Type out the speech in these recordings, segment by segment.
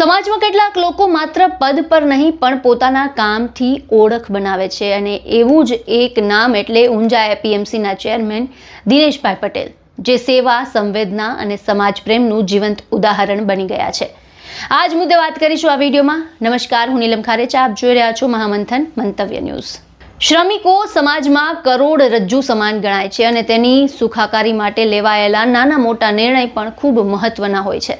સમાજમાં કેટલાક લોકો માત્ર પદ પર નહીં પણ પોતાના કામથી ઓળખ બનાવે છે અને એવું જ એક નામ એટલે ઊંઝા એપીએમસીના ચેરમેન દિનેશભાઈ પટેલ, જે સેવા, સંવેદના અને સમાજ પ્રેમનું જીવંત ઉદાહરણ બની ગયા છે. આ જ મુદ્દે વાત કરીશું આ વિડીયોમાં. નમસ્કાર, હું નીલમ ખારેચા, આપ જોઈ રહ્યા છો મહામંથન મંતવ્ય ન્યૂઝ. શ્રમિકો સમાજમાં કરોડરજ્જુ સમાન ગણાય છે અને તેની સુખાકારી માટે લેવાયેલા નાના મોટા નિર્ણય પણ ખૂબ મહત્વના હોય છે.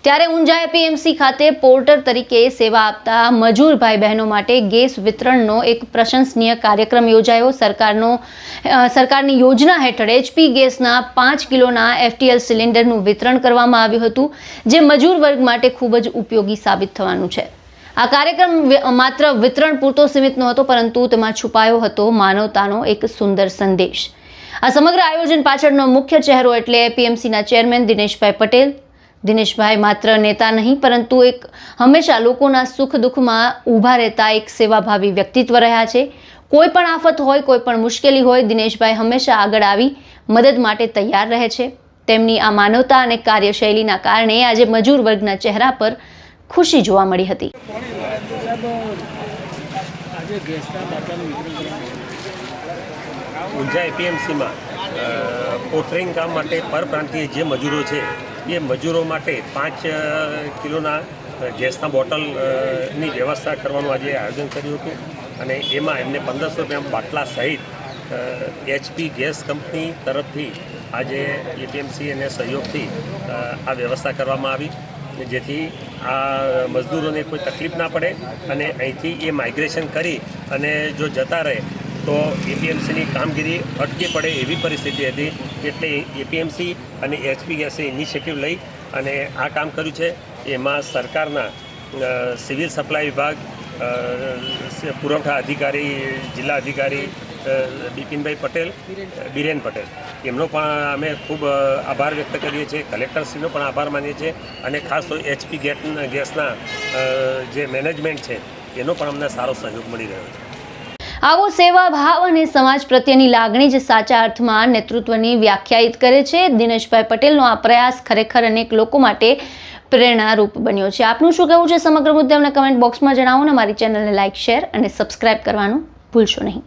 ત્યારે ઊંઝા એપીએમસી ખાતે પોર્ટર તરીકે સેવા આપતા મજૂર ભાઈ બહેનો માટે ગેસ વિતરણનો એક પ્રશંસનીય કાર્યક્રમ યોજાયો. સરકારની યોજના હેઠળ એચપી ગેસના 5 કિલોના FTL સિલિન્ડરનું વિતરણ કરવામાં આવ્યું હતું, જે મજૂર વર્ગ માટે ખૂબ જ ઉપયોગી સાબિત થવાનું છે. આ કાર્યક્રમ માત્ર વિતરણ પૂરતો સીમિત નહોતો, પરંતુ તેમાં છુપાયો હતો માનવતાનો એક સુંદર સંદેશ. આ સમગ્ર આયોજન પાછળનો મુખ્ય ચહેરો એટલે એપીએમસીના ચેરમેન દિનેશભાઈ પટેલ. દિનેશભાઈ માત્ર નેતા નહીં, પરંતુ એક હંમેશા લોકોના સુખ દુઃખમાં ઊભા રહેતા એક સેવાભાવી વ્યક્તિત્વ રહ્યા છે. કોઈ પણ આફત હોય, કોઈ પણ મુશ્કેલી હોય, દિનેશભાઈ હંમેશા આગળ આવી મદદ માટે તૈયાર રહે છે. તેમની આ માનવતા અને કાર્યશૈલીના કારણે આજે મજૂર વર્ગના ચહેરા પર ખુશી જોવા મળી હતી. ઊંઝા એપીએમસીમાં પોર્ટરિંગ કામ માટે પરપ્રાંતીય જે મજૂરો છે એ મજૂરો માટે 5 કિલોના ગેસના બોટલની વ્યવસ્થા કરવાનું આજે આયોજન કર્યું હતું અને એમાં એમને 1500 રૂપિયા બાટલા સહિત HP ગેસ કંપની તરફથી આજે એપીએમસી અને સહયોગથી આ વ્યવસ્થા કરવામાં આવી, જેથી આ મજદૂરોને કોઈ તકલીફ ના પડે અને અહીંથી એ માઇગ્રેશન કરી અને જો જતા રહે તો એપીએમસીની કામગીરી અટકી પડે એવી પરિસ્થિતિ હતી. એટલે એપીએમસી અને HP ગેસે ઇનિશિયેટિવ લઈ અને આ કામ કર્યું છે. એમાં સરકારના સિવિલ સપ્લાય વિભાગ, પુરવઠા અધિકારી, જિલ્લા અધિકારી બિપિનભાઈ પટેલ, બિરેન પટેલ, એમનો પણ અમે ખૂબ આભાર વ્યક્ત કરીએ છીએ. કલેક્ટરશ્રીનો પણ આભાર માનીએ છીએ અને ખાસ તો HP ગેસના જે મેનેજમેન્ટ છે એનો પણ અમને સારો સહયોગ મળી રહ્યો છે. આવો સેવા ભાવ અને સમાજ પ્રત્યેની લાગણી જ સાચા અર્થમાં નેતૃત્વની વ્યાખ્યાયિત કરે છે. દિનેશભાઈ પટેલનો આ પ્રયાસ ખરેખર અનેક લોકો માટે પ્રેરણારૂપ બન્યો છે. આપનું શું કહેવું છે સમગ્ર મુદ્દે અમને કમેન્ટ બોક્સમાં જણાવો ને મારી ચેનલને લાઇક, શેર અને સબસ્ક્રાઇબ કરવાનું ભૂલશો નહીં.